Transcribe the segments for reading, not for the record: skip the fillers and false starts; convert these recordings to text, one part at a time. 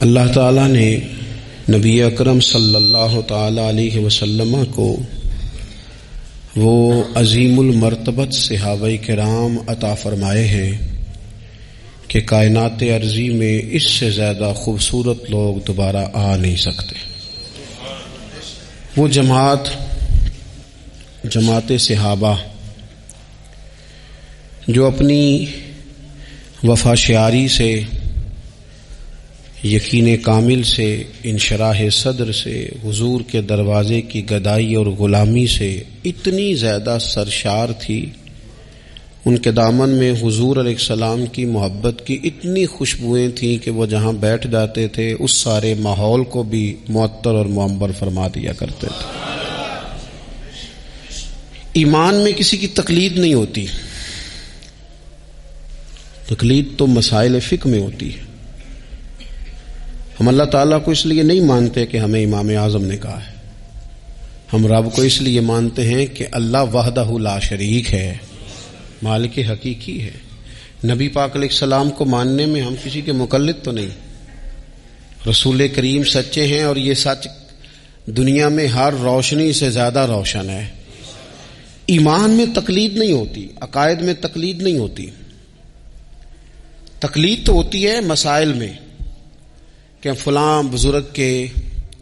اللہ تعالیٰ نے نبی اکرم صلی اللہ تعالیٰ علیہ وسلم کو وہ عظیم المرتبت صحابہ کرام عطا فرمائے ہیں کہ کائنات ارضی میں اس سے زیادہ خوبصورت لوگ دوبارہ آ نہیں سکتے۔ وہ جماعت صحابہ جو اپنی وفا شعاری سے، یقین کامل سے، انشراح صدر سے، حضور کے دروازے کی گدائی اور غلامی سے اتنی زیادہ سرشار تھی، ان کے دامن میں حضور علیہ السلام کی محبت کی اتنی خوشبوئیں تھیں کہ وہ جہاں بیٹھ جاتے تھے اس سارے ماحول کو بھی معطر اور معمر فرما دیا کرتے تھے۔ ایمان میں کسی کی تقلید نہیں ہوتی، تقلید تو مسائل فقہ میں ہوتی ہے۔ ہم اللہ تعالیٰ کو اس لیے نہیں مانتے کہ ہمیں امام اعظم نے کہا ہے، ہم رب کو اس لیے مانتے ہیں کہ اللہ وحدہ لا شریک ہے، مالک حقیقی ہے۔ نبی پاک علیہ السلام کو ماننے میں ہم کسی کے مقلد تو نہیں، رسول کریم سچے ہیں اور یہ سچ دنیا میں ہر روشنی سے زیادہ روشن ہے۔ ایمان میں تقلید نہیں ہوتی، عقائد میں تقلید نہیں ہوتی۔ تقلید تو ہوتی ہے مسائل میں کہ فلاں بزرگ کے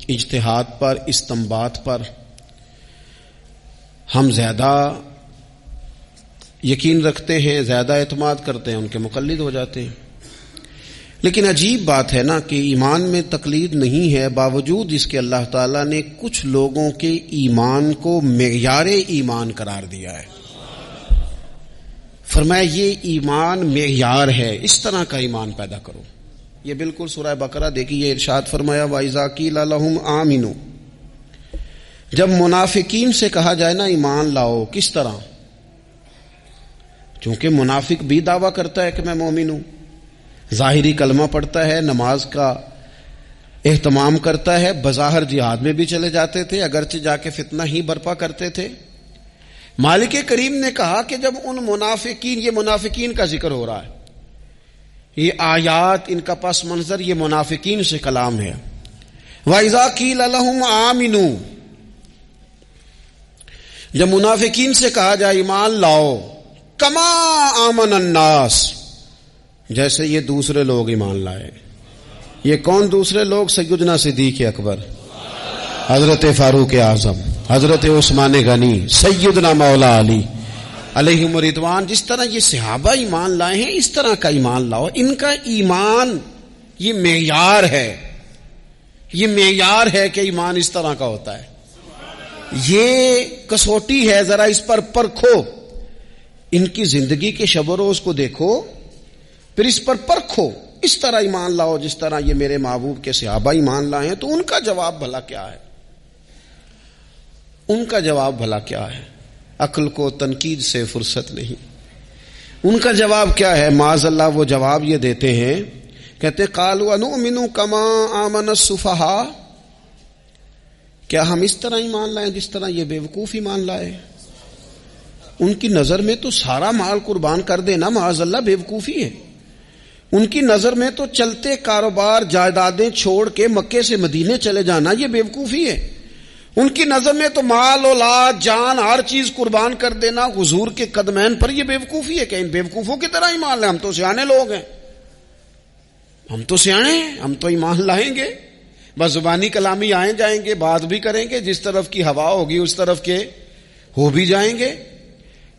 اجتہاد پر، استنباط پر ہم زیادہ یقین رکھتے ہیں، زیادہ اعتماد کرتے ہیں، ان کے مقلد ہو جاتے ہیں۔ لیکن عجیب بات ہے نا کہ ایمان میں تقلید نہیں ہے، باوجود اس کے اللہ تعالیٰ نے کچھ لوگوں کے ایمان کو معیار ایمان قرار دیا ہے۔ فرمایا یہ ایمان معیار ہے، اس طرح کا ایمان پیدا کرو۔ یہ بالکل سورہ بقرہ دیکھیے، ارشاد فرمایا وَإِذَا قِيلَ لَهُمْ آمِنُوا، جب منافقین سے کہا جائے نا ایمان لاؤ، کس طرح؟ چونکہ منافق بھی دعویٰ کرتا ہے کہ میں مومن ہوں، ظاہری کلمہ پڑھتا ہے، نماز کا اہتمام کرتا ہے، بظاہر جہاد میں بھی چلے جاتے تھے، اگرچہ جا کے فتنہ ہی برپا کرتے تھے۔ مالک کریم نے کہا کہ جب ان منافقین، یہ منافقین کا ذکر ہو رہا ہے، یہ آیات، ان کا پس منظر یہ منافقین سے کلام ہے۔ وَإِذَا قِيلَ لَهُمْ آمِنُوا، جب منافقین سے کہا جائے ایمان لاؤ، کما آمن الناس، جیسے یہ دوسرے لوگ ایمان لائے۔ یہ کون دوسرے لوگ؟ سیدنا صدیق اکبر، حضرت فاروق اعظم، حضرت عثمان غنی، سیدنا مولا علی علیہم رضوان۔ جس طرح یہ صحابہ ایمان لائے ہیں اس طرح کا ایمان لاؤ۔ ان کا ایمان یہ معیار ہے، یہ معیار ہے کہ ایمان اس طرح کا ہوتا ہے، یہ کسوٹی ہے، ذرا اس پر پرکھو، ان کی زندگی کے شب و روز کو دیکھو، پھر اس پر پرکھو، اس طرح ایمان لاؤ جس طرح یہ میرے محبوب کے صحابہ ایمان لائے ہیں۔ تو ان کا جواب بھلا کیا ہے؟ ان کا جواب بھلا کیا ہے؟ عقل کو تنقید سے فرصت نہیں۔ ان کا جواب کیا ہے؟ معاذ اللہ وہ جواب یہ دیتے ہیں، کہتے قالوا انؤمن کما آمن السفہاء، کیا ہم اس طرح ایمان لائیں جس طرح یہ بے وقوف ایمان لائے؟ ان کی نظر میں تو سارا مال قربان کر دینا معاذ اللہ بے وقوفی ہے۔ ان کی نظر میں تو چلتے کاروبار، جائیدادیں چھوڑ کے مکے سے مدینے چلے جانا یہ بے وقوفی ہے۔ ان کی نظر میں تو مال، اولاد، جان، ہر چیز قربان کر دینا حضور کے قدمین پر یہ بے وقوفی ہے۔ کہ ان بے وقوفوں کی طرح ایمان لائیں؟ ہم تو سیانے لوگ ہیں، ہم تو سیانے ہیں، ہم تو ایمان لائیں گے، بس زبانی کلامی آئیں جائیں گے، بات بھی کریں گے، جس طرف کی ہوا ہوگی اس طرف کے ہو بھی جائیں گے۔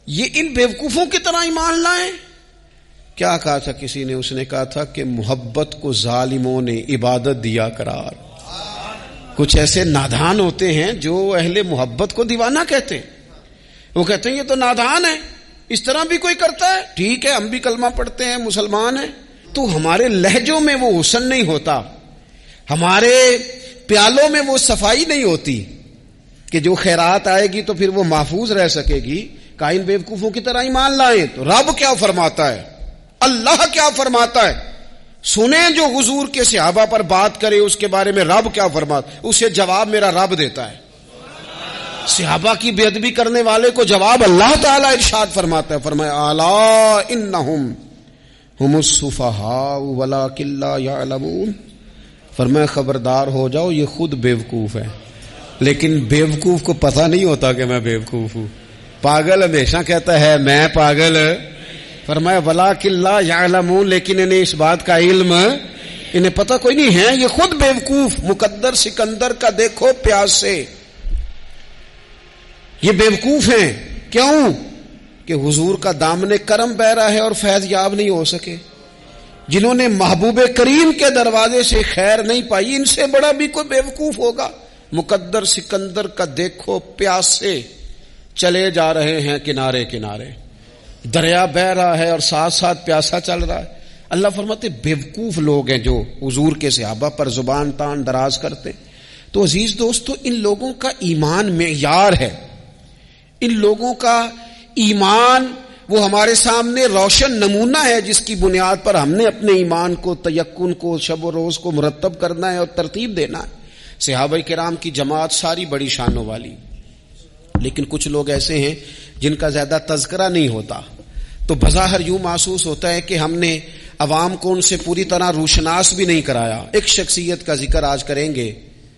یہ ان بے وقوفوں کی طرح ایمان لائیں؟ کیا کہا تھا کسی نے؟ اس نے کہا تھا کہ محبت کو ظالموں نے عبادت دیا قرار۔ کچھ ایسے نادان ہوتے ہیں جو اہل محبت کو دیوانہ کہتے ہیں، وہ کہتے ہیں یہ تو نادان ہے، اس طرح بھی کوئی کرتا ہے؟ ٹھیک ہے، ہم بھی کلمہ پڑھتے ہیں، مسلمان ہیں، تو ہمارے لہجوں میں وہ حسن نہیں ہوتا، ہمارے پیالوں میں وہ صفائی نہیں ہوتی کہ جو خیرات آئے گی تو پھر وہ محفوظ رہ سکے گی۔ کائن بے وقوفوں کی طرح ایمان لائیں۔ تو رب کیا فرماتا ہے، اللہ کیا فرماتا ہے؟ سنیں جو حضور کے صحابہ پر بات کرے اس کے بارے میں رب کیا فرماتا ہے، اسے جواب میرا رب دیتا ہے۔ صحابہ کی بے ادبی کرنے والے کو جواب اللہ تعالیٰ ارشاد فرماتا ہے، فرمایا الا انہم ہم السفہاء ولکن لا یعلمون، فرمایا خبردار ہو جاؤ یہ خود بیوقوف ہے، لیکن بیوقوف کو پتہ نہیں ہوتا کہ میں بیوقوف ہوں. پاگل ہمیشہ کہتا ہے میں پاگل. فرمایا وَلَٰكِن لَّا يَعْلَمُونَ، لیکن انہیں اس بات کا علم، انہیں پتہ کوئی نہیں ہے، یہ خود بیوقوف. مقدر سکندر کا دیکھو پیاس سے، یہ بیوقوف ہیں. کیوں؟ کہ حضور کا دامن کرم بہ رہا ہے اور فیض یاب نہیں ہو سکے. جنہوں نے محبوب کریم کے دروازے سے خیر نہیں پائی، ان سے بڑا بھی کوئی بیوقوف ہوگا. مقدر سکندر کا دیکھو پیاس سے چلے جا رہے ہیں کنارے کنارے، دریا بہ رہا ہے اور ساتھ ساتھ پیاسا چل رہا ہے. اللہ فرماتے بیوقوف لوگ ہیں جو حضور کے صحابہ پر زبان تان دراز کرتے. تو عزیز دوستو، ان لوگوں کا ایمان معیار ہے، ان لوگوں کا ایمان وہ ہمارے سامنے روشن نمونہ ہے جس کی بنیاد پر ہم نے اپنے ایمان کو، تیقن کو، شب و روز کو مرتب کرنا ہے اور ترتیب دینا ہے. صحابہ کرام کی جماعت ساری بڑی شانوں والی، لیکن کچھ لوگ ایسے ہیں جن کا زیادہ تذکرہ نہیں ہوتا، تو بظاہر یوں محسوس ہوتا ہے کہ ہم نے عوام کو ان سے پوری طرح روشناس بھی نہیں کرایا. ایک شخصیت کا ذکر آج کریں گے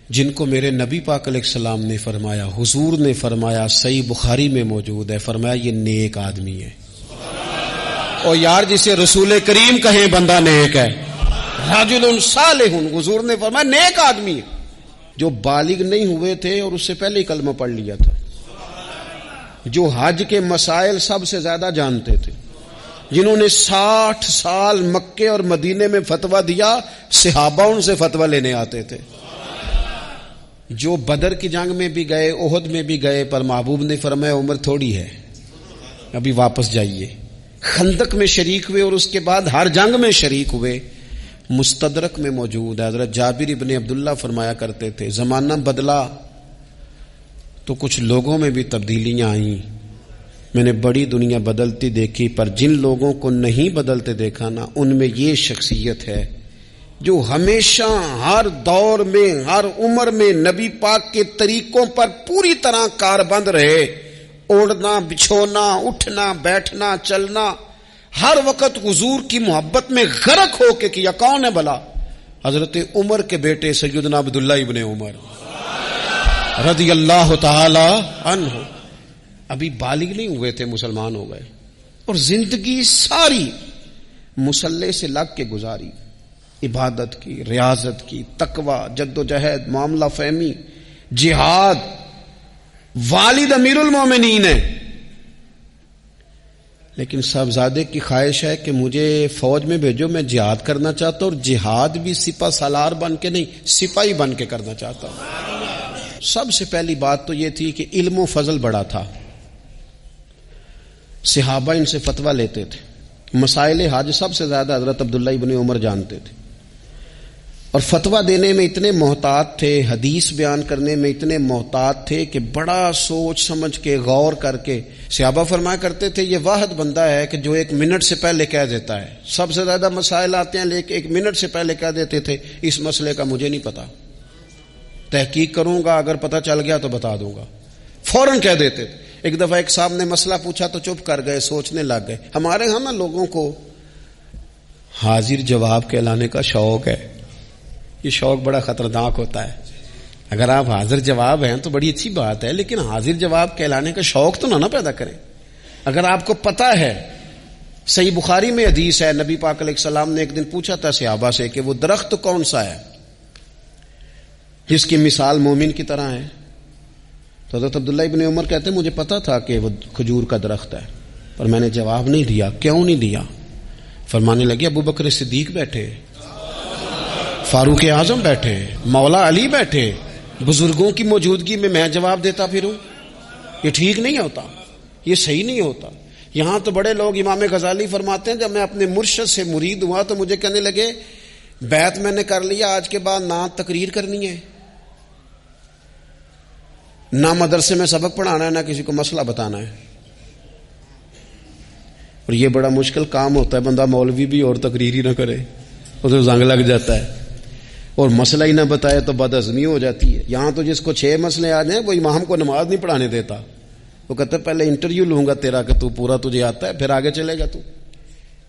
جن کو میرے نبی پاک علیہ السلام نے فرمایا، حضور نے فرمایا، صحیح بخاری میں موجود ہے، فرمایا یہ نیک آدمی ہے. اور یار جسے رسول کریم کہیں بندہ نیک ہے، رجل صالح، حضور نے فرمایا نیک آدمی ہے. جو بالغ نہیں ہوئے تھے اور اس سے پہلے ہی کلمہ پڑھ لیا تھا، جو حج کے مسائل سب سے زیادہ جانتے تھے، جنہوں نے 60 سال مکے اور مدینے میں فتویٰ دیا، صحابہ ان سے فتویٰ لینے آتے تھے. جو بدر کی جنگ میں بھی گئے، احد میں بھی گئے، پر محبوب نے فرمایا عمر تھوڑی ہے، ابھی واپس جائیے. خندق میں شریک ہوئے اور اس کے بعد ہر جنگ میں شریک ہوئے. مستدرک میں موجود ہے، حضرت جابر ابن عبداللہ فرمایا کرتے تھے زمانہ بدلا تو کچھ لوگوں میں بھی تبدیلیاں آئیں. میں نے بڑی دنیا بدلتی دیکھی، پر جن لوگوں کو نہیں بدلتے دیکھا نا، ان میں یہ شخصیت ہے جو ہمیشہ ہر دور میں، ہر عمر میں نبی پاک کے طریقوں پر پوری طرح کاربند رہے. اوڑھنا، بچھونا، اٹھنا، بیٹھنا، چلنا، ہر وقت حضور کی محبت میں غرق ہو کے کیا. کون ہے بھلا؟ حضرت عمر کے بیٹے سیدنا عبداللہ ابن عمر رضی اللہ تعالی عنہ. ابھی بالغ نہیں ہوئے تھے، مسلمان ہو گئے، اور زندگی ساری مصلی سے لگ کے گزاری، عبادت کی، ریاضت کی، تقوی، جد و جہد، معاملہ فہمی، جہاد. والد امیر المومنین ہے، لیکن صاحبزادے کی خواہش ہے کہ مجھے فوج میں بھیجو، میں جہاد کرنا چاہتا ہوں، اور جہاد بھی سپہ سالار بن کے نہیں، سپاہی بن کے کرنا چاہتا ہوں. سب سے پہلی بات تو یہ تھی کہ علم و فضل بڑا تھا. صحابہ ان سے فتویٰ لیتے تھے. مسائل حج سب سے زیادہ حضرت عبداللہ ابن عمر جانتے تھے، اور فتویٰ دینے میں اتنے محتاط تھے، حدیث بیان کرنے میں اتنے محتاط تھے کہ بڑا سوچ سمجھ کے، غور کر کے. صحابہ فرمایا کرتے تھے یہ واحد بندہ ہے کہ جو 1 منٹ سے پہلے کہہ دیتا ہے. سب سے زیادہ مسائل آتے ہیں لیکن 1 منٹ سے پہلے کہہ دیتے تھے اس مسئلے کا مجھے نہیں پتا، تحقیق کروں گا، اگر پتہ چل گیا تو بتا دوں گا. فوراً کہہ دیتے تھے. ایک دفعہ ایک صاحب نے مسئلہ پوچھا تو چپ کر گئے، سوچنے لگ گئے. ہمارے ہاں نا لوگوں کو حاضر جواب کہلانے کا شوق ہے. یہ شوق بڑا خطرناک ہوتا ہے. اگر آپ حاضر جواب ہیں تو بڑی اچھی بات ہے، لیکن حاضر جواب کہلانے کا شوق تو نہ پیدا کریں. اگر آپ کو پتا ہے، صحیح بخاری میں حدیث ہے، نبی پاک علیہ السلام نے ایک دن پوچھا تھا صحابہ سے کہ وہ درخت کون سا ہے جس کی مثال مومن کی طرح ہے. تو حضرت عبداللہ ابن عمر کہتے ہیں مجھے پتا تھا کہ وہ کھجور کا درخت ہے، پر میں نے جواب نہیں دیا. کیوں نہیں دیا؟ فرمانے لگے ابو بکر صدیق بیٹھے، فاروق اعظم بیٹھے، مولا علی بیٹھے، بزرگوں کی موجودگی میں جواب دیتا پھروں؟ یہ ٹھیک نہیں ہوتا، یہ صحیح نہیں ہوتا. یہاں تو بڑے لوگ، امام غزالی فرماتے ہیں جب میں اپنے مرشد سے مرید ہوا تو مجھے کہنے لگے بیعت میں نے کر لیا، آج کے بعد نہ تقریر کرنی ہے، نہ مدرسے میں سبق پڑھانا ہے، نہ کسی کو مسئلہ بتانا ہے. اور یہ بڑا مشکل کام ہوتا ہے، بندہ مولوی بھی اور تقریر ہی نہ کرے، اسے زنگ لگ جاتا ہے، اور مسئلہ ہی نہ بتائے تو بدہضمی ہو جاتی ہے. یہاں تو جس کو 6 مسئلے آ جائیں وہ امام کو نماز نہیں پڑھانے دیتا. وہ کہتا ہے پہلے انٹرویو لوں گا تیرا کہ تو پورا تجھے آتا ہے، پھر آگے چلے گا تو.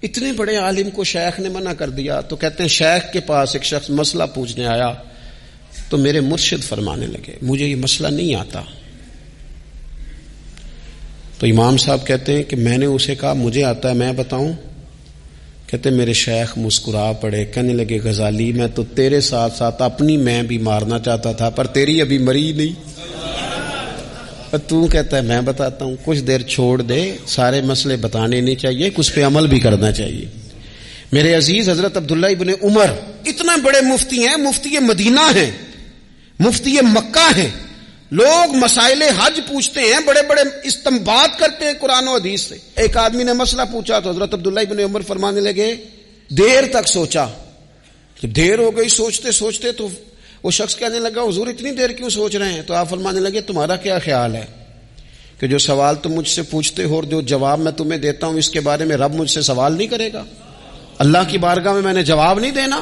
اتنے بڑے عالم کو شیخ نے منع کر دیا. تو کہتے ہیں شیخ کے پاس ایک شخص مسئلہ پوچھنے آیا تو میرے مرشد فرمانے لگے مجھے یہ مسئلہ نہیں آتا. تو امام صاحب کہتے ہیں کہ میں نے اسے کہا مجھے آتا ہے میں بتاؤں. کہتے ہیں میرے شیخ مسکرا پڑے, کہنے لگے غزالی میں تو تیرے ساتھ ساتھ اپنی میں بھی مارنا چاہتا تھا پر تیری ابھی مری نہیں. تو کہتا ہے میں بتاتا ہوں. کچھ دیر چھوڑ دے, سارے مسئلے بتانے نہیں چاہیے, کچھ پہ عمل بھی کرنا چاہیے. میرے عزیز حضرت عبداللہ ابن عمر اتنا بڑے مفتی ہیں, مفتی مدینہ ہیں, مفتی مکہ ہیں. لوگ مسائل حج پوچھتے ہیں, بڑے بڑے استنباط کرتے ہیں قرآن و حدیث سے. ایک آدمی نے مسئلہ پوچھا تو حضرت عبداللہ ابن عمر فرمانے لگے دیر تک سوچا. جب دیر ہو گئی سوچتے سوچتے تو وہ شخص کہنے لگا حضور اتنی دیر کیوں سوچ رہے ہیں؟ تو آپ فرمانے لگے تمہارا کیا خیال ہے کہ جو سوال تم مجھ سے پوچھتے ہو اور جو جواب میں تمہیں دیتا ہوں اس کے بارے میں رب مجھ سے سوال نہیں کرے گا؟ اللہ کی بارگاہ میں نے جواب نہیں دینا,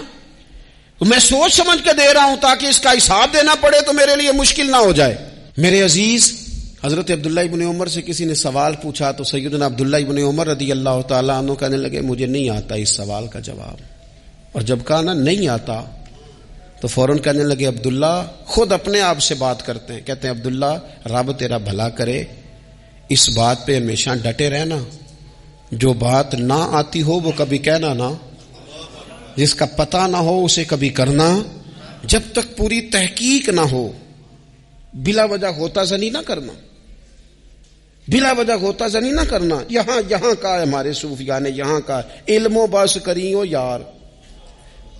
تو میں سوچ سمجھ کے دے رہا ہوں تاکہ اس کا حساب دینا پڑے تو میرے لیے مشکل نہ ہو جائے. میرے عزیز حضرت عبداللہ ابن عمر سے کسی نے سوال پوچھا تو سیدنا عبداللہ ابن عمر رضی اللہ تعالیٰ عنہ کہنے لگے مجھے نہیں آتا اس سوال کا جواب. اور جب کہا نا نہیں آتا تو فوراً کہنے لگے عبداللہ خود اپنے آپ سے بات کرتے ہیں. کہتے ہیں عبداللہ رب تیرا بھلا کرے, اس بات پہ ہمیشہ ڈٹے رہنا, جو بات نہ آتی ہو وہ کبھی کہنا نہ, جس کا پتہ نہ ہو اسے کبھی کرنا, جب تک پوری تحقیق نہ ہو بلا وجہ ہوتا زنی نہ کرنا, بلا وجہ ہوتا زنی نہ کرنا. یہاں کا ہے ہمارے صوفیاء نے, یہاں کا علم و بس کری ہو یار,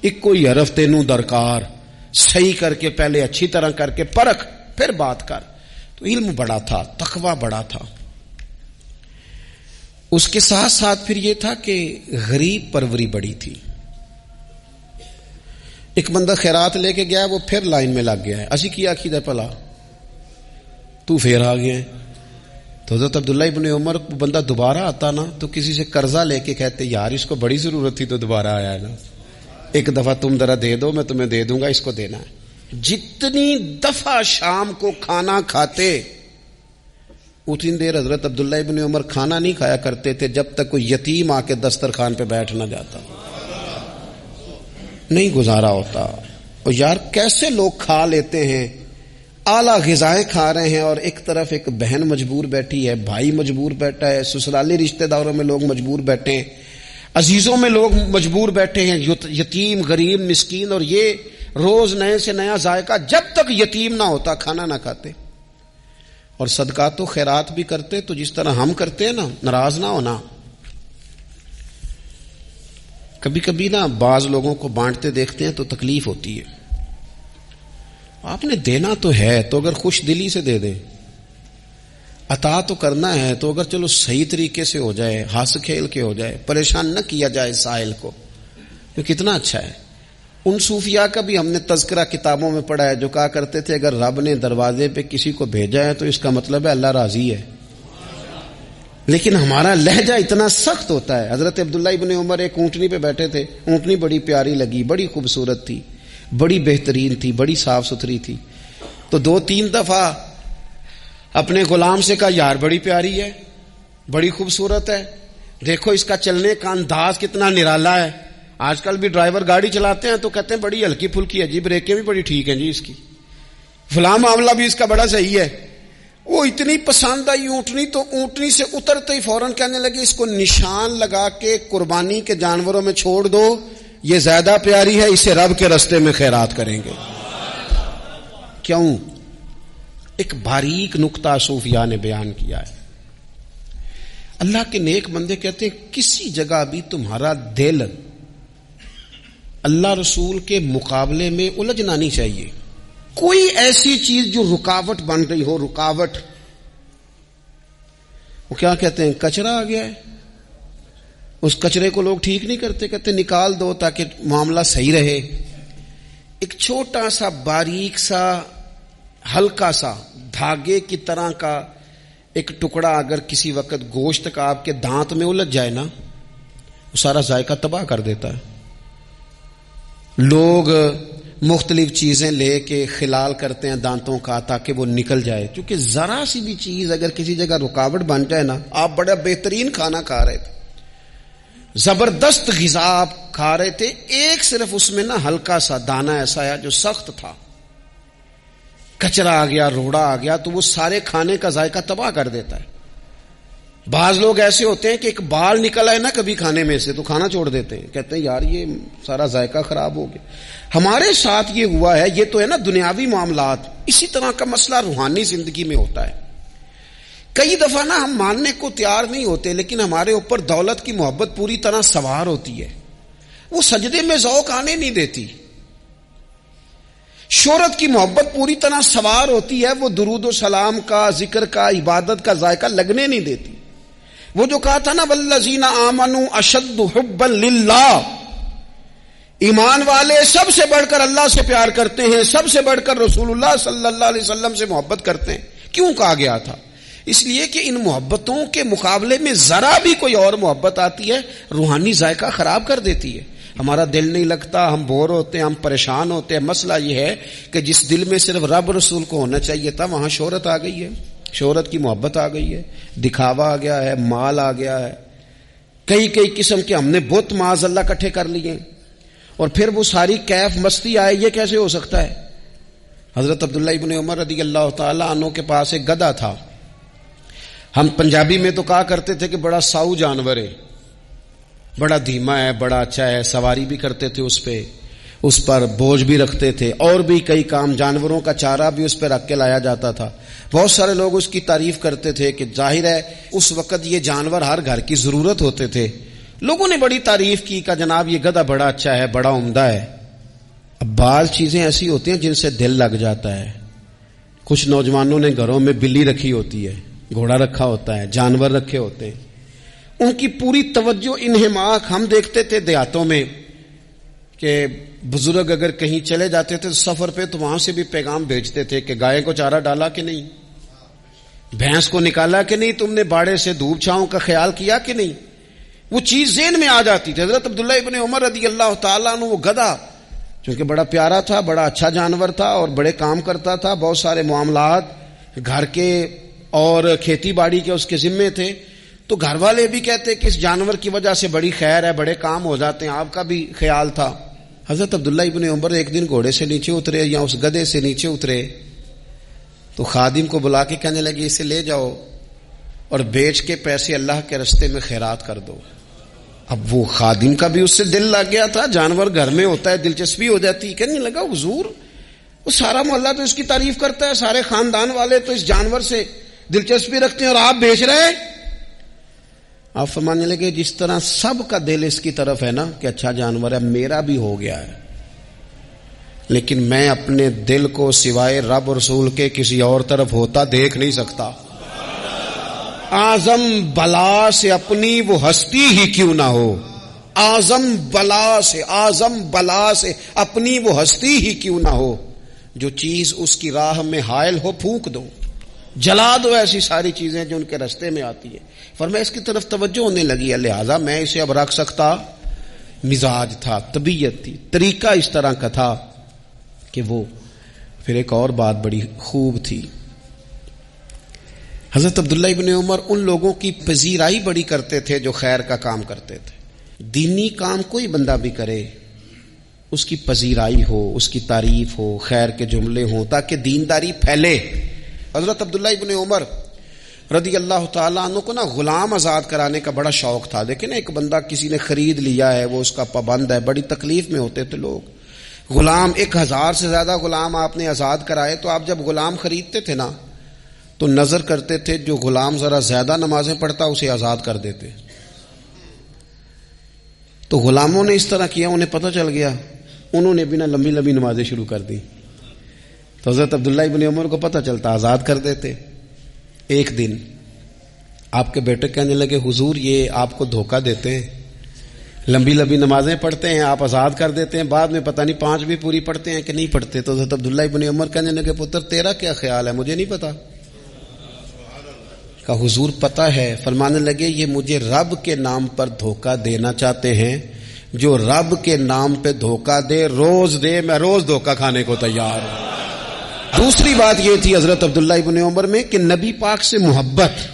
ایک کوئی حرف تینوں درکار, صحیح کر کے پہلے اچھی طرح کر کے پرکھ پھر بات کر. تو علم بڑا تھا, تقوی بڑا تھا. اس کے ساتھ ساتھ پھر یہ تھا کہ غریب پروری بڑی تھی. ایک بندہ خیرات لے کے گیا, وہ پھر لائن میں لگ گیا ہے, اسی کیا کھیدہ پلا تو پھر آ گیا. تو حضرت عبداللہ ابن عمر بندہ دوبارہ آتا نا تو کسی سے قرضہ لے کے کہتے یار اس کو بڑی ضرورت تھی تو دوبارہ آیا ہے نا, ایک دفعہ تم ذرا دے دو میں تمہیں دے دوں گا, اس کو دینا ہے. جتنی دفعہ شام کو کھانا کھاتے اتنی دیر حضرت عبداللہ ابن عمر کھانا نہیں کھایا کرتے تھے جب تک کوئی یتیم آ کے دسترخوان پہ بیٹھ نہ جاتا, نہیں گزارا ہوتا. اور یار کیسے لوگ کھا لیتے ہیں, اعلیٰ غذائیں کھا رہے ہیں, اور ایک طرف ایک بہن مجبور بیٹھی ہے, بھائی مجبور بیٹھا ہے, سسرالی رشتہ داروں میں لوگ مجبور بیٹھے ہیں, عزیزوں میں لوگ مجبور بیٹھے ہیں, یتیم غریب مسکین, اور یہ روز نئے سے نیا ذائقہ. جب تک یتیم نہ ہوتا کھانا نہ کھاتے. اور صدقات و خیرات بھی کرتے تو جس طرح ہم کرتے ہیں نا, ناراض نہ ہونا. کبھی کبھی نا بعض لوگوں کو بانٹتے دیکھتے ہیں تو تکلیف ہوتی ہے. آپ نے دینا تو ہے تو اگر خوش دلی سے دے دیں, عطا تو کرنا ہے تو اگر چلو صحیح طریقے سے ہو جائے, ہنس کھیل کے ہو جائے, پریشان نہ کیا جائے سائل کو, تو کتنا اچھا ہے. ان صوفیاء کا بھی ہم نے تذکرہ کتابوں میں پڑھا ہے جو کہا کرتے تھے اگر رب نے دروازے پہ کسی کو بھیجا ہے تو اس کا مطلب ہے اللہ راضی ہے. لیکن ہمارا لہجہ اتنا سخت ہوتا ہے. حضرت عبداللہ ابن عمر ایک اونٹنی پہ بیٹھے تھے, اونٹنی بڑی پیاری لگی, بڑی خوبصورت تھی, بڑی بہترین تھی, بڑی صاف ستھری تھی. تو 2-3 دفعہ اپنے غلام سے کہا یار بڑی پیاری ہے, بڑی خوبصورت ہے, دیکھو اس کا چلنے کا انداز کتنا نرالا ہے. آج کل بھی ڈرائیور گاڑی چلاتے ہیں تو کہتے ہیں بڑی ہلکی پھلکی ہے جی, بریکیں بھی بڑی ٹھیک ہیں جی, اس کی فلاں معاملہ بھی اس کا بڑا صحیح ہے. وہ اتنی پسند آئی اونٹنی تو اونٹنی سے اترتے ہی فوراً کہنے لگے اس کو نشان لگا کے قربانی کے جانوروں میں چھوڑ دو, یہ زیادہ پیاری ہے, اسے رب کے رستے میں خیرات کریں گے. کیوں؟ ایک باریک نقطہ صوفیاء نے بیان کیا ہے. اللہ کے نیک بندے کہتے ہیں کسی جگہ بھی تمہارا دل اللہ رسول کے مقابلے میں الجھنا نہیں چاہیے. کوئی ایسی چیز جو رکاوٹ بن رہی ہو, رکاوٹ, وہ کیا کہتے ہیں کچرا آ گیا ہے, اس کچرے کو لوگ ٹھیک نہیں کرتے, کہتے نکال دو تاکہ معاملہ صحیح رہے. ایک چھوٹا سا باریک سا ہلکا سا دھاگے کی طرح کا ایک ٹکڑا اگر کسی وقت گوشت کا آپ کے دانت میں الجھ جائے نا, وہ سارا ذائقہ تباہ کر دیتا ہے. لوگ مختلف چیزیں لے کے خلال کرتے ہیں دانتوں کا تاکہ وہ نکل جائے, کیونکہ ذرا سی بھی چیز اگر کسی جگہ رکاوٹ بن جائے نا, آپ بڑا بہترین کھانا کھا رہے تھے, زبردست غذا آپ کھا رہے تھے، ایک صرف اس میں نا ہلکا سا دانہ ایسا ہے جو سخت تھا، کچرا آ گیا، روڑا آ گیا، تو وہ سارے کھانے کا ذائقہ تباہ کر دیتا ہے۔ بعض لوگ ایسے ہوتے ہیں کہ ایک بال نکل آئے نا کبھی کھانے میں سے تو کھانا چھوڑ دیتے ہیں، کہتے ہیں یار یہ سارا ذائقہ خراب ہو گیا۔ ہمارے ساتھ یہ ہوا ہے، یہ تو ہے نا دنیاوی معاملات، اسی طرح کا مسئلہ روحانی زندگی میں ہوتا ہے۔ کئی دفعہ نا ہم ماننے کو تیار نہیں ہوتے، لیکن ہمارے اوپر دولت کی محبت پوری طرح سوار ہوتی ہے، وہ سجدے میں ذوق آنے نہیں دیتی۔ شہرت کی محبت پوری طرح سوار ہوتی ہے، وہ درود و سلام کا، ذکر کا، عبادت کا ذائقہ لگنے نہیں دیتی۔ وہ جو کہا تھا نا والذین آمنوا اشد حبا للہ، ایمان والے سب سے بڑھ کر اللہ سے پیار کرتے ہیں، سب سے بڑھ کر رسول اللہ صلی اللہ علیہ وسلم سے محبت کرتے ہیں۔ کیوں کہا گیا تھا؟ اس لیے کہ ان محبتوں کے مقابلے میں ذرا بھی کوئی اور محبت آتی ہے روحانی ذائقہ خراب کر دیتی ہے، ہمارا دل نہیں لگتا، ہم بور ہوتے ہیں، ہم پریشان ہوتے ہیں۔ مسئلہ یہ ہے کہ جس دل میں صرف رب رسول کو ہونا چاہیے تھا وہاں شہرت آ گئی ہے، شہرت کی محبت آ گئی ہے، دکھاوا آ گیا ہے، مال آ گیا ہے، کئی قسم کے ہم نے بت معاذ اللہ اکٹھے کر لیے، اور پھر وہ ساری کیف مستی آئے۔ یہ کیسے ہو سکتا ہے؟ حضرت عبداللہ ابن عمر رضی اللہ تعالی عنہ کے پاس ایک گدھا تھا، ہم پنجابی میں تو کہا کرتے تھے کہ بڑا ساؤ جانور ہے، بڑا دھیما ہے، بڑا اچھا ہے، سواری بھی کرتے تھے اس پہ، اس پر بوجھ بھی رکھتے تھے، اور بھی کئی کام، جانوروں کا چارہ بھی اس پہ رکھ کے لایا جاتا تھا۔ بہت سارے لوگ اس کی تعریف کرتے تھے کہ ظاہر ہے اس وقت یہ جانور ہر گھر کی ضرورت ہوتے تھے، لوگوں نے بڑی تعریف کی کہ جناب یہ گدھا بڑا اچھا ہے، بڑا عمدہ ہے۔ اب بعض چیزیں ایسی ہوتی ہیں جن سے دل لگ جاتا ہے۔ کچھ نوجوانوں نے گھروں میں بلی رکھی ہوتی ہے، گھوڑا رکھا ہوتا ہے، جانور رکھے ہوتے ہیں، ان کی پوری توجہ انہماک ہم دیکھتے تھے دیہاتوں میں کہ بزرگ اگر کہیں چلے جاتے تھے سفر پہ تو وہاں سے بھی پیغام بھیجتے تھے کہ گائے کو چارہ ڈالا کہ نہیں، بھینس کو نکالا کہ نہیں، تم نے باڑے سے دھوپ چھاؤں کا خیال کیا کہ نہیں، وہ چیز ذہن میں آ جاتی تھی۔ حضرت عبداللہ ابن عمر رضی اللہ تعالیٰ عنہ وہ گدھا چونکہ بڑا پیارا تھا، بڑا اچھا جانور تھا اور بڑے کام کرتا تھا، بہت سارے معاملات گھر کے اور کھیتی باڑی کے اس کے ذمے تھے، تو گھر والے بھی کہتے کہ اس جانور کی وجہ سے بڑی خیر ہے، بڑے کام ہو جاتے ہیں، آپ کا بھی خیال تھا۔ حضرت عبداللہ ابن عمر ایک دن گھوڑے سے نیچے اترے یا اس گدھے سے نیچے اترے تو خادم کو بلا کے کہنے لگے اسے لے جاؤ اور بیچ کے پیسے اللہ کے رستے میں خیرات کر دو۔ اب وہ خادم کا بھی اس سے دل لگ گیا تھا، جانور گھر میں ہوتا ہے دلچسپی ہو جاتی، کہنے لگا حضور وہ سارا محلہ تو اس کی تعریف کرتا ہے، سارے خاندان والے تو اس جانور سے دلچسپی رکھتے ہیں اور آپ بیچ رہے ہیں۔ آپ فرمانے لگے جس طرح سب کا دل اس کی طرف ہے نا کہ اچھا جانور ہے، میرا بھی ہو گیا ہے، لیکن میں اپنے دل کو سوائے رب رسول کے کسی اور طرف ہوتا دیکھ نہیں سکتا۔ اعظم بلا سے اپنی وہ ہستی ہی کیوں نہ ہو، اعظم بلا سے اپنی وہ ہستی ہی کیوں نہ ہو، جو چیز اس کی راہ میں حائل ہو پھونک دو، جلا دو ایسی ساری چیزیں جو ان کے راستے میں آتی ہیں۔ فرمایا اس کی طرف توجہ ہونے لگی ہے، لہذا میں اسے اب رکھ سکتا، مزاج تھا، طبیعت تھی، طریقہ اس طرح کا تھا کہ وہ۔ پھر ایک اور بات بڑی خوب تھی، حضرت عبداللہ ابن عمر ان لوگوں کی پذیرائی بڑی کرتے تھے جو خیر کا کام کرتے تھے۔ دینی کام کوئی بندہ بھی کرے اس کی پذیرائی ہو، اس کی تعریف ہو، خیر کے جملے ہوں تاکہ دینداری پھیلے۔ حضرت عبداللہ ابن عمر رضی اللہ تعالیٰ عنہ کو نا غلام آزاد کرانے کا بڑا شوق تھا۔ دیکھیں نا ایک بندہ کسی نے خرید لیا ہے، وہ اس کا پابند ہے، بڑی تکلیف میں ہوتے تھے لوگ۔ غلام 1000 سے زیادہ غلام آپ نے آزاد کرائے، تو آپ جب غلام خریدتے تھے نا تو نظر کرتے تھے جو غلام ذرا زیادہ نمازیں پڑھتا اسے آزاد کر دیتے۔ تو غلاموں نے اس طرح کیا، انہیں پتہ چل گیا، انہوں نے بھی نا لمبی لمبی نمازیں شروع کر دی، تو حضرت عبداللہ ابن عمر کو پتہ چلتا، آزاد کر دیتے۔ ایک دن آپ کے بیٹے کہنے لگے حضور یہ آپ کو دھوکہ دیتے ہیں، لمبی لمبی نمازیں پڑھتے ہیں، آپ آزاد کر دیتے ہیں، بعد میں پتہ نہیں 5 بھی پوری پڑھتے ہیں کہ نہیں پڑھتے۔ تو حضرت عبداللہ ابن عمر کہنے لگے پتر تیرا کیا خیال ہے، مجھے نہیں پتا۔ کہا حضور پتہ ہے۔ فرمانے لگے یہ مجھے رب کے نام پر دھوکہ دینا چاہتے ہیں، جو رب کے نام پہ دھوکہ دے روز دے، میں روز دھوکہ کھانے کو تیار ہوں۔ دوسری بات یہ تھی حضرت عبداللہ ابن عمر میں کہ نبی پاک سے محبت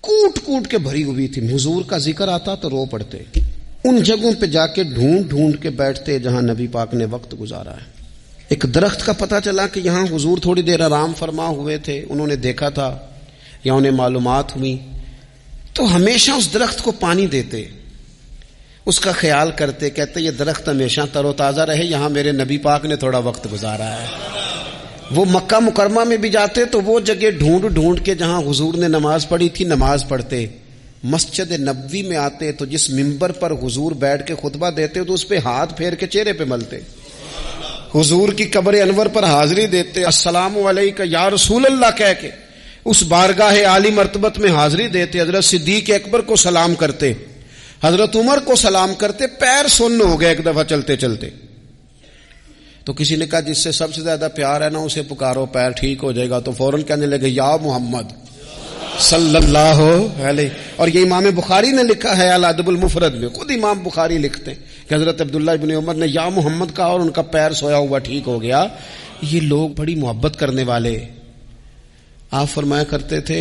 کوٹ کوٹ کے بھری ہوئی تھی، حضور کا ذکر آتا تو رو پڑتے، ان جگہوں پہ جا کے ڈھونڈ ڈھونڈ کے بیٹھتے جہاں نبی پاک نے وقت گزارا ہے. ایک درخت کا پتہ چلا کہ یہاں حضور تھوڑی دیر آرام فرما ہوئے تھے، انہوں نے دیکھا تھا یا انہیں معلومات ہوئی، تو ہمیشہ اس درخت کو پانی دیتے، اس کا خیال کرتے، کہتے یہ درخت ہمیشہ تر و تازہ رہے، یہاں میرے نبی پاک نے تھوڑا وقت گزارا ہے. وہ مکہ مکرمہ میں بھی جاتے تو وہ جگہ ڈھونڈ ڈھونڈ کے جہاں حضور نے نماز پڑھی تھی نماز پڑھتے. مسجد نبوی میں آتے تو جس ممبر پر حضور بیٹھ کے خطبہ دیتے تو اس پہ ہاتھ پھیر کے چہرے پہ ملتے. حضور کی قبر انور پر حاضری دیتے، السلام علیکہ یا رسول اللہ کہہ کے اس بارگاہ عالی مرتبت میں حاضری دیتے. حضرت صدیق اکبر کو سلام کرتے، حضرت عمر کو سلام کرتے. پیر سن ہو گئے ایک دفعہ چلتے چلتے، تو کسی نے کہا جس سے سب سے زیادہ پیار ہے نا اسے پکارو، پیر ٹھیک ہو جائے گا. تو فوراً کہنے لگے یا محمد صلی اللہ علیہ. اور یہ امام بخاری نے لکھا ہے الادب المفرد میں، خود امام بخاری لکھتے ہیں کہ حضرت عبداللہ ابن عمر نے یا محمد کہا اور ان کا پیر سویا ہوا ٹھیک ہو گیا. یہ لوگ بڑی محبت کرنے والے. آپ فرمایا کرتے تھے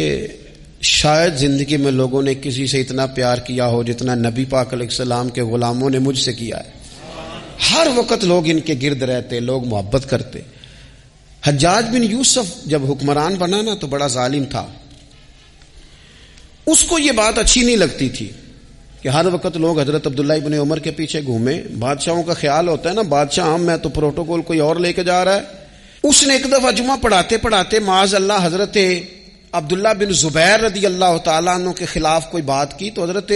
شاید زندگی میں لوگوں نے کسی سے اتنا پیار کیا ہو جتنا نبی پاک علیہ السلام کے غلاموں نے مجھ سے کیا ہے. ہر وقت لوگ ان کے گرد رہتے، لوگ محبت کرتے. حجاج بن یوسف جب حکمران بنا نا تو بڑا ظالم تھا. اس کو یہ بات اچھی نہیں لگتی تھی کہ ہر وقت لوگ حضرت عبداللہ ابن عمر کے پیچھے گھومے. بادشاہوں کا خیال ہوتا ہے نا بادشاہ ہم میں تو پروٹوکول کوئی اور لے کے جا رہا ہے. اس نے ایک دفعہ جمعہ پڑھاتے پڑھاتے معاذ اللہ حضرت عبداللہ بن زبیر رضی اللہ تعالیٰ عنہ کے خلاف کوئی بات کی. تو حضرت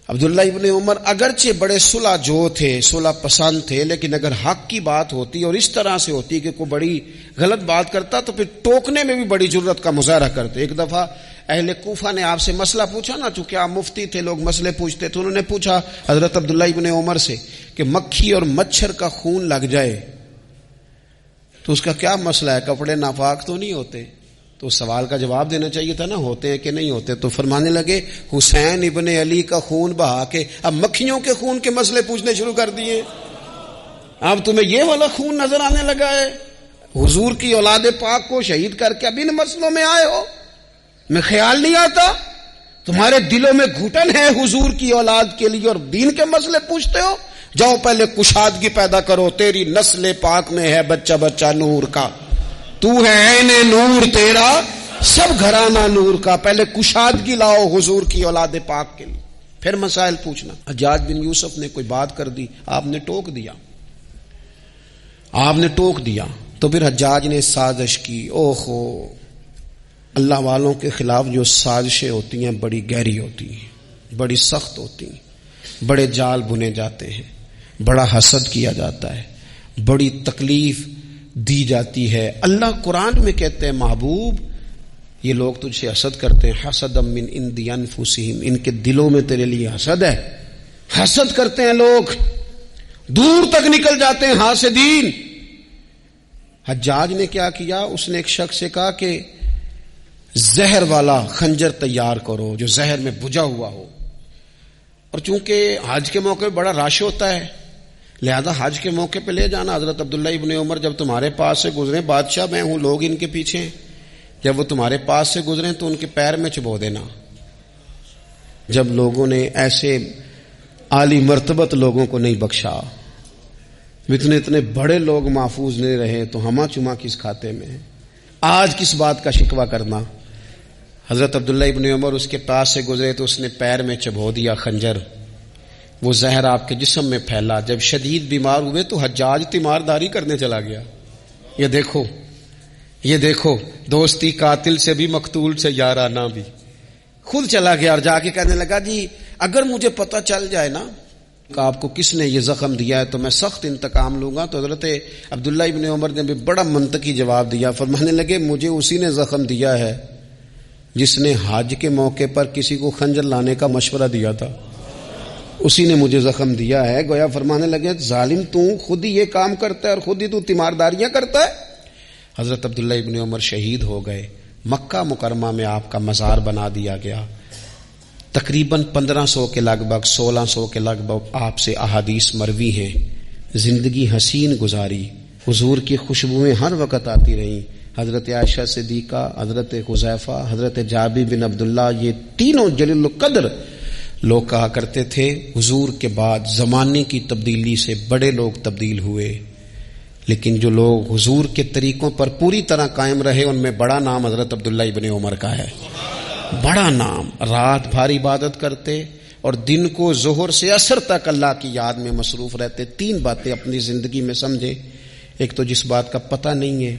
عبداللہ ابن عمر اگرچہ بڑے صلح جو تھے، صلح پسند تھے، لیکن اگر حق کی بات ہوتی اور اس طرح سے ہوتی کہ کوئی بڑی غلط بات کرتا تو پھر ٹوکنے میں بھی بڑی جرت کا مظاہرہ کرتے. ایک دفعہ اہل کوفہ نے آپ سے مسئلہ پوچھا نا، چونکہ آپ مفتی تھے لوگ مسئلے پوچھتے، تو انہوں نے پوچھا حضرت عبداللہ ابن عمر سے کہ مکھی اور مچھر کا خون لگ جائے تو اس کا کیا مسئلہ ہے، کپڑے ناپاک تو نہیں ہوتے؟ تو اس سوال کا جواب دینا چاہیے تھا نا، ہوتے ہیں کہ نہیں ہوتے. تو فرمانے لگے حسین ابن علی کا خون بہا کے اب مکھیوں کے خون کے مسئلے پوچھنے شروع کر دیے. اب تمہیں یہ والا خون نظر آنے لگا ہے؟ حضور کی اولاد پاک کو شہید کر کے اب ان مسئلوں میں آئے ہو؟ میں خیال نہیں آتا تمہارے دلوں میں گھٹن ہے حضور کی اولاد کے لیے اور دین کے مسئلے پوچھتے ہو. جاؤ پہلے کشادگی پیدا کرو، تیری نسل پاک میں ہے بچہ بچہ نور کا، تو ہے عین نور تیرا سب گھرانہ نور کا. پہلے کشادگی لاؤ حضور کی اولاد پاک کے لیے، پھر مسائل پوچھنا. حجاج بن یوسف نے کوئی بات کر دی، آپ نے ٹوک دیا. تو پھر حجاج نے سازش کی. اوہو، اللہ والوں کے خلاف جو سازشیں ہوتی ہیں بڑی گہری ہوتی ہیں، بڑی سخت ہوتی ہیں، بڑے جال بنے جاتے ہیں، بڑا حسد کیا جاتا ہے، بڑی تکلیف دی جاتی ہے. اللہ قرآن میں کہتے ہیں محبوب یہ لوگ تجھ سے حسد کرتے ہیں، حسدا من عند انفسہم، ان کے دلوں میں تیرے لیے حسد ہے. حسد کرتے ہیں لوگ، دور تک نکل جاتے ہیں حاسدین. حجاج نے کیا کیا؟ اس نے ایک شخص سے کہا کہ زہر والا خنجر تیار کرو جو زہر میں بجھا ہوا ہو. اور چونکہ حج کے موقع پہ بڑا رش ہوتا ہے لہذا حج کے موقع پہ لے جانا. حضرت عبداللہ ابن عمر جب تمہارے پاس سے گزرے، بادشاہ میں ہوں، لوگ ان کے پیچھے ہیں، جب وہ تمہارے پاس سے گزریں تو ان کے پیر میں چبو دینا. جب لوگوں نے ایسے عالی مرتبت لوگوں کو نہیں بخشا، اتنے بڑے لوگ محفوظ نہیں رہے تو ہما چما کس کھاتے میں ہے؟ آج کس بات کا شکوہ کرنا؟ حضرت عبداللہ ابن عمر اس کے پاس سے گزرے تو اس نے پیر میں چبو دیا خنجر. وہ زہر آپ کے جسم میں پھیلا. جب شدید بیمار ہوئے تو حجاج تیمارداری کرنے چلا گیا. یہ دیکھو دوستی قاتل سے بھی مقتول سے یارانہ بھی. خود چلا گیا اور جا کے کہنے لگا جی اگر مجھے پتہ چل جائے نا کہ آپ کو کس نے یہ زخم دیا ہے تو میں سخت انتقام لوں گا. تو حضرت عبداللہ ابن عمر نے بھی بڑا منطقی جواب دیا. فرمانے لگے مجھے اسی نے زخم دیا ہے جس نے حج کے موقع پر کسی کو خنجر لانے کا مشورہ دیا تھا، اسی نے مجھے زخم دیا ہے. گویا فرمانے لگے ظالم تو خود ہی یہ کام کرتا ہے اور خود ہی تو تیمارداریاں کرتا ہے. حضرت عبداللہ ابن عمر شہید ہو گئے. مکہ مکرمہ میں آپ کا مزار بنا دیا گیا. تقریباً 1500 کے لگ بھگ 1600 کے لگ بھگ آپ سے احادیث مروی ہیں. زندگی حسین گزاری، حضور کی خوشبوئیں ہر وقت آتی رہیں. حضرت عائشہ صدیقہ، حضرت حذیفہ، حضرت جابر بن عبداللہ، یہ تینوں جلیل القدر لوگ کہا کرتے تھے حضور کے بعد زمانے کی تبدیلی سے بڑے لوگ تبدیل ہوئے، لیکن جو لوگ حضور کے طریقوں پر پوری طرح قائم رہے ان میں بڑا نام حضرت عبداللہ ابن عمر کا ہے، بڑا نام۔ رات بھر عبادت کرتے اور دن کو ظہر سے عصر تک اللہ کی یاد میں مصروف رہتے۔ 3 باتیں اپنی زندگی میں سمجھیں، ایک تو جس بات کا پتہ نہیں ہے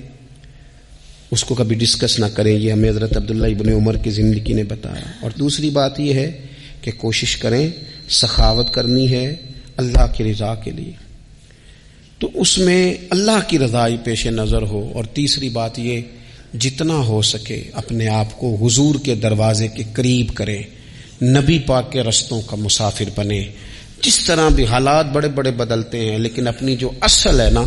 اس کو کبھی ڈسکس نہ کریں، یہ ہمیں حضرت عبداللہ ابن عمر کی زندگی نے بتایا۔ اور دوسری بات یہ ہے کہ کوشش کریں، سخاوت کرنی ہے اللہ کی رضا کے لیے، تو اس میں اللہ کی رضا ہی پیش نظر ہو۔ اور تیسری بات یہ، جتنا ہو سکے اپنے آپ کو حضور کے دروازے کے قریب کریں، نبی پاک کے رستوں کا مسافر بنے۔ جس طرح بھی حالات بڑے بڑے بدلتے ہیں، لیکن اپنی جو اصل ہے نا